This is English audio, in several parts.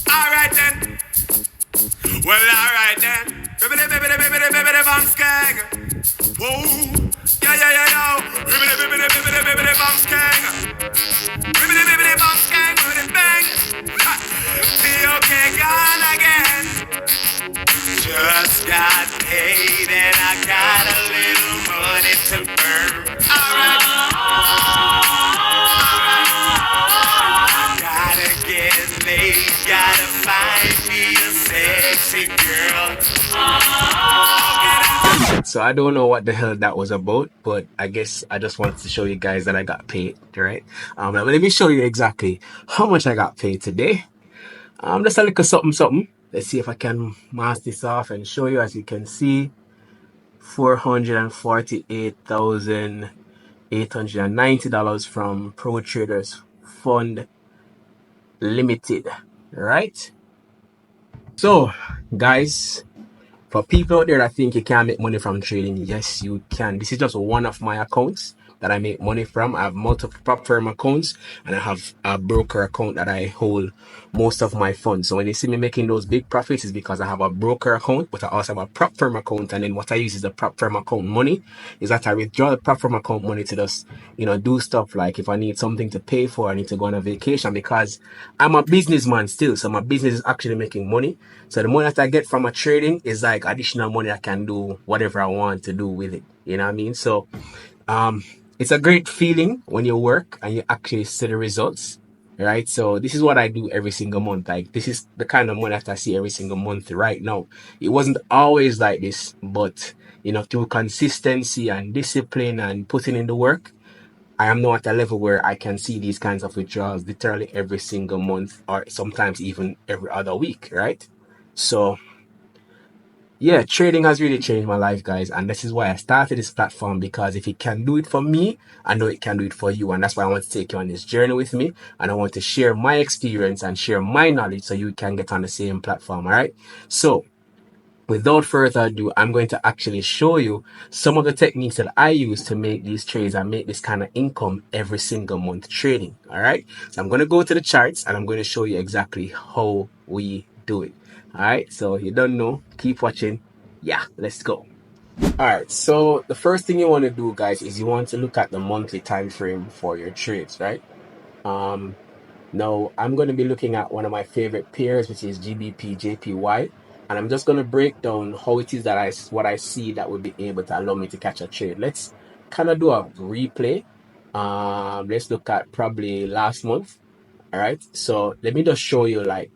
Alright then. Well, alright then. Bibbidi bum skang. Whoa. Yo. Bibbidi bum skang. Bibbidi bum skang with it bang. Okay, gone again. Just got paid and I got a little money to burn. Gotta get laid, gotta find me a sexy girl. So I don't know what the hell that was about, but I guess I just wanted to show you guys that I got paid, right? Let me show you exactly how much I got paid today. Just a little something. Let's see if I can mask this off and show you. As you can see, $448,890 from Pro Traders Fund Limited, right? So guys, for people out there that think you can't make money from trading, yes you can. This is just one of my accounts that I make money from. I have multiple prop firm accounts and I have a broker account that I hold most of my funds. So when you see me making those big profits, is because I have a broker account, but I also have a prop firm account. And then what I use is the prop firm account money is that I withdraw the prop firm account money to just, do stuff like if I need something to pay for, I need to go on a vacation, because I'm a businessman still. So my business is actually making money. So the money that I get from my trading is like additional money I can do whatever I want to do with it. You know what I mean? So, it's a great feeling when you work and you actually see the results, right? So this is what I do every single month. Like, this is the kind of money that I see every single month right now. It wasn't always like this, but through consistency and discipline and putting in the work, I am now at a level where I can see these kinds of withdrawals literally every single month, or sometimes even every other week, right? So yeah, trading has really changed my life, guys, and this is why I started this platform, because if it can do it for me, I know it can do it for you. And that's why I want to take you on this journey with me, and I want to share my experience and share my knowledge so you can get on the same platform. All right, so without further ado, I'm going to actually show you some of the techniques that I use to make these trades and make this kind of income every single month trading. All right, so I'm going to go to the charts and I'm going to show you exactly how we do it. All right, so you don't know, keep watching. Yeah, let's go. All right, so the first thing you want to do, guys, is you want to look at the monthly time frame for your trades, right? Now I'm going to be looking at one of my favorite pairs, which is GBP JPY, and I'm just going to break down how it is that what I see that would be able to allow me to catch a trade. Let's kind of do a replay. Let's look at probably last month. All right, so let me just show you like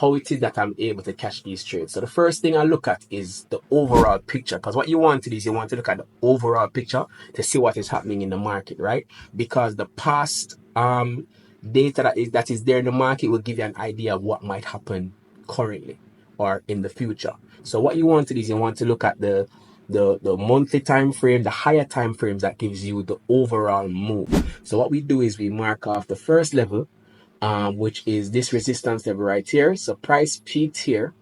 how it is that I'm able to catch these trades. So the first thing I look at is the overall picture, because what you want to do is you want to look at the overall picture to see what is happening in the market, right? Because the past data that is there in the market will give you an idea of what might happen currently or in the future. So what you want to do is you want to look at the monthly time frame, the higher time frames that gives you the overall move. So what we do is we mark off the first level, which is this resistance level right here. So price peaked here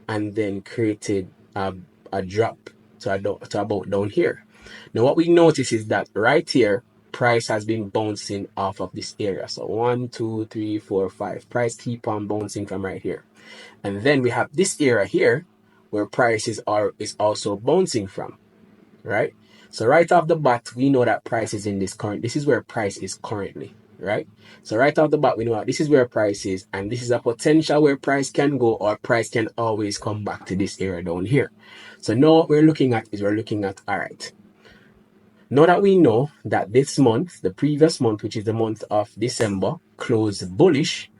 and then created a drop to about down here. Now what we notice is that right here, price has been bouncing off of this area. So 1, 2, 3, 4, 5. Price keep on bouncing from right here. And then we have this area here where prices is also bouncing from, right? So right off the bat, we know that price is in this is where price is currently, right? So right off the bat, we know that this is where price is, and this is a potential where price can go, or price can always come back to this area down here. So now what we're looking at is all right, now that we know that this month, the previous month, which is the month of December, closed bullish,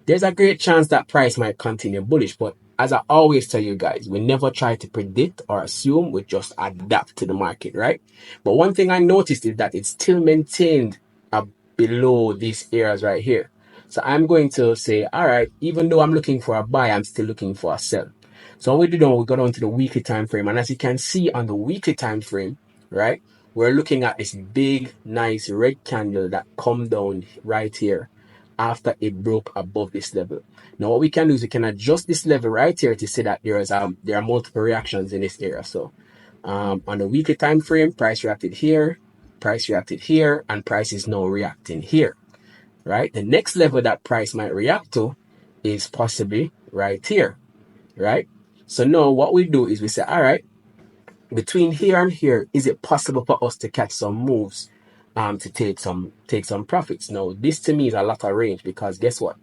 there's a great chance that price might continue bullish. But as I always tell you guys, we never try to predict or assume, we just adapt to the market, right? But one thing I noticed is that it's still maintained below these areas right here. So I'm going to say, all right, even though I'm looking for a buy, I'm still looking for a sell. So what we do now, we go down to the weekly time frame, and as you can see on the weekly time frame, right, we're looking at this big, nice red candle that come down right here after it broke above this level. Now what we can do is we can adjust this level right here to see that there are multiple reactions in this area. So on the weekly time frame, price reacted here, price reacted here, and price is now reacting here, right? The next level that price might react to is possibly right here, right? So now what we do is we say, all right, between here and here, is it possible for us to catch some moves, to take some profits? Now, this to me is a lot of range, because guess what?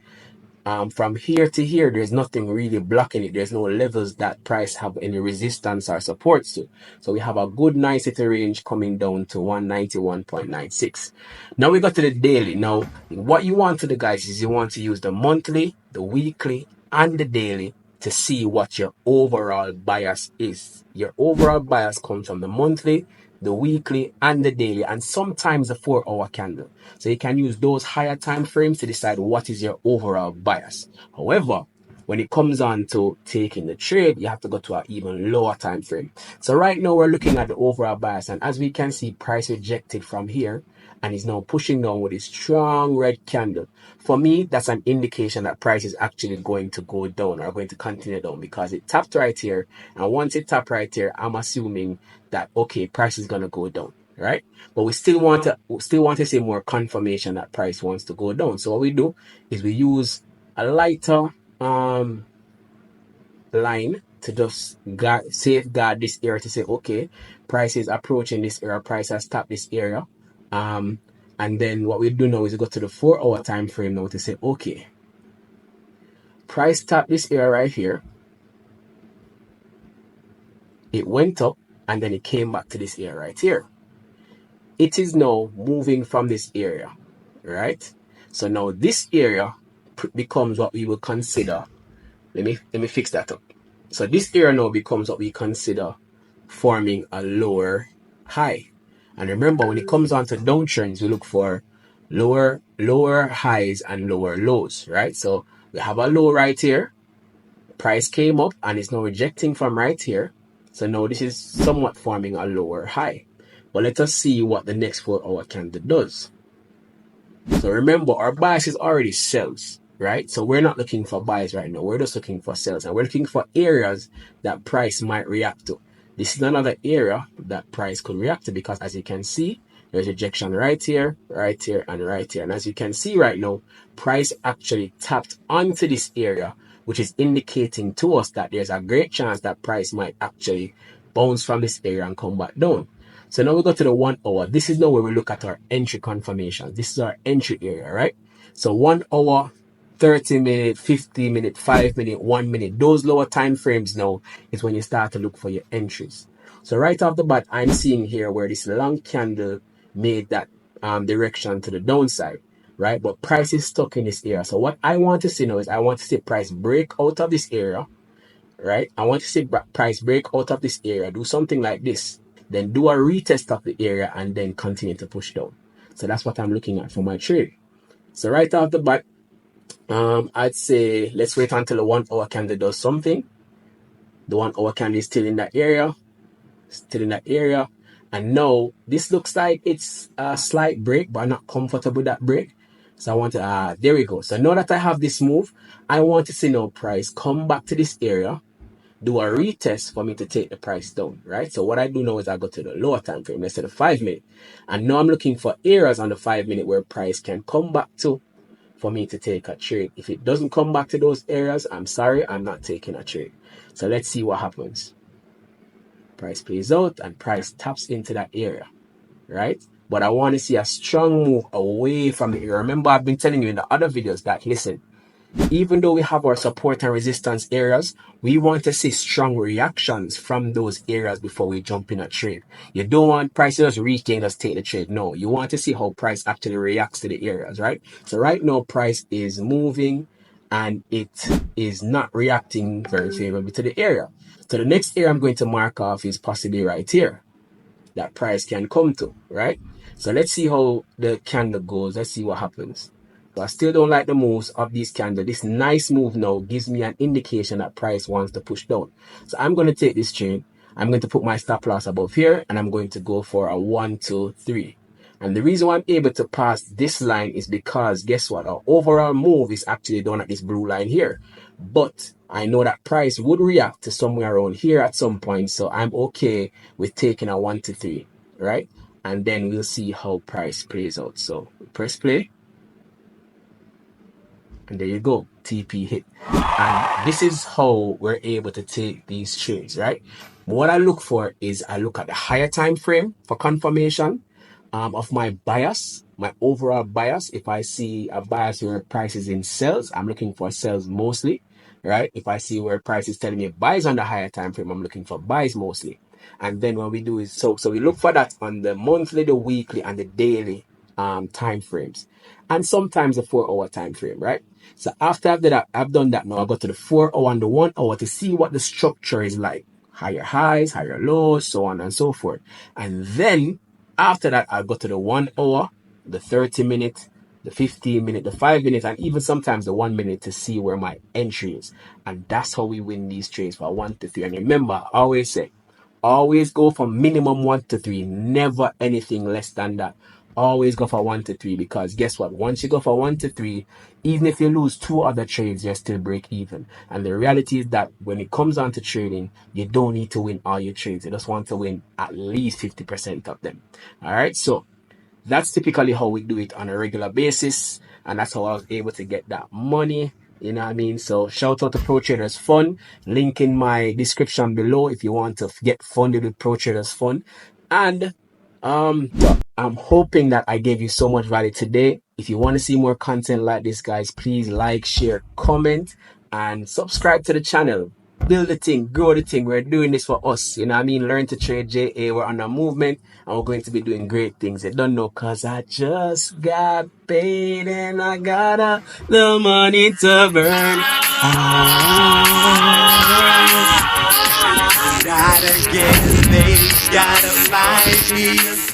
From here to here, there's nothing really blocking it. There's no levels that price have any resistance or supports to. So we have a good nice little range coming down to 191.96. Now we got to the daily. Now, what you want to do, guys, is you want to use the monthly, the weekly, and the daily to see what your overall bias is. Your overall bias comes from the monthly, the weekly, and the daily, and sometimes the 4-hour candle. So you can use those higher time frames to decide what is your overall bias. However, when it comes on to taking the trade, you have to go to an even lower time frame. So right now we're looking at the overall bias, and as we can see, price rejected from here and is now pushing down with a strong red candle. For me, that's an indication that price is actually going to go down, or going to continue down, because it tapped right here, and once it tapped right here, I'm assuming that, okay, price is going to go down, right? But we still want to see more confirmation that price wants to go down. So what we do is we use a lighter line to just safeguard this area, to say, okay, price is approaching this area, price has tapped this area. And then what we do now is we go to the 4-hour time frame now to say, okay, price tapped this area right here, it went up, and then it came back to this area right here. It is now moving from this area, right? So now this area becomes what we will consider, let me fix that up. So this area now becomes what we consider forming a lower high. And remember, when it comes on to downtrends, we look for lower highs and lower lows, right? So we have a low right here, price came up and is now rejecting from right here. So now this is somewhat forming a lower high. But let us see what the next 4-hour candle does. So remember, our bias is already sells, right? So we're not looking for buys right now. We're just looking for sells, and we're looking for areas that price might react to. This is another area that price could react to, because as you can see, there's rejection right here, and right here. And as you can see right now, price actually tapped onto this area, which is indicating to us that there's a great chance that price might actually bounce from this area and come back down. So now we go to the 1 hour. This is now where we look at our entry confirmation. This is our entry area, right? So 1 hour, 30 minute, 50 minute, 5 minute, 1 minute. Those lower time frames now is when you start to look for your entries. So right off the bat, I'm seeing here where this long candle made that direction to the downside, right? But price is stuck in this area. So what I want to see now is I want to see price break out of this area, right? I want to see price break out of this area, do something like this, then do a retest of the area, and then continue to push down. So that's what I'm looking at for my trade. So right off the bat, I'd say let's wait until the 1 hour candle does something. The 1 hour candle is still in that area, and now this looks like it's a slight break, but I'm not comfortable with that break. So I want to, there we go. So now that I have this move, I want to see now price come back to this area, do a retest for me to take the price down, right? So what I do now is I go to the lower time frame, let's say the 5 minute, and now I'm looking for areas on the 5 minute where price can come back to for me to take a trade. If it doesn't come back to those areas, I'm sorry, I'm not taking a trade. So let's see what happens. Price plays out and price taps into that area, right? But I want to see a strong move away from the area. Remember, I've been telling you in the other videos that, listen, even though we have our support and resistance areas, we want to see strong reactions from those areas before we jump in a trade. You don't want price to just regain, just take the trade. No, you want to see how price actually reacts to the areas, right? So right now, price is moving and it is not reacting very favorably to the area. So the next area I'm going to mark off is possibly right here, that price can come to, right? So let's see how the candle goes. Let's see what happens. So I still don't like the moves of these candles. This nice move now gives me an indication that price wants to push down. So I'm going to take this trade. I'm going to put my stop loss above here, and I'm going to go for a 1, 2, 3. And the reason why I'm able to pass this line is because, guess what? Our overall move is actually done at this blue line here. But I know that price would react to somewhere around here at some point. So I'm okay with taking a 1 to 3, right? And then we'll see how price plays out. So press play. And there you go. TP hit. And this is how we're able to take these trades, right? What I look for is I look at the higher time frame for confirmation of my bias, my overall bias. If I see a bias where price is in sells, I'm looking for sells mostly, right? If I see where price is telling me buys on the higher time frame, I'm looking for buys mostly. And then what we do is so we look for that on the monthly, the weekly, and the daily time frames, and sometimes the 4 hour time frame, right? So after I've done that now, I go to the 4 hour and the 1 hour to see what the structure is like. Higher highs, higher lows, so on and so forth. And then after that, I'll go to the 1 hour, the 30 minute, the 15 minute, the 5 minutes, and even sometimes the 1 minute to see where my entry is. And that's how we win these trades for 1 to 3. And remember, I always say, always go for minimum 1 to 3, never anything less than that. Always go for 1 to 3, because guess what? Once you go for 1 to 3, even if you lose 2 other trades, you're still break even. And the reality is that when it comes down to trading, you don't need to win all your trades. You just want to win at least 50% of them. All right. So that's typically how we do it on a regular basis. And that's how I was able to get that money. You know what I mean? So shout out to Pro Traders Fund. Link in my description below if you want to get funded with Pro Traders Fund. And I'm hoping that I gave you so much value today. If you want to see more content like this, guys, please like, share, comment, and subscribe to the channel. Build the thing, grow the thing. We're doing this for us. You know what I mean? Learn to trade JA. We're on a movement, and we're going to be doing great things. I don't know, cause I just got paid and I got the money to burn. Gotta get paid, gotta find me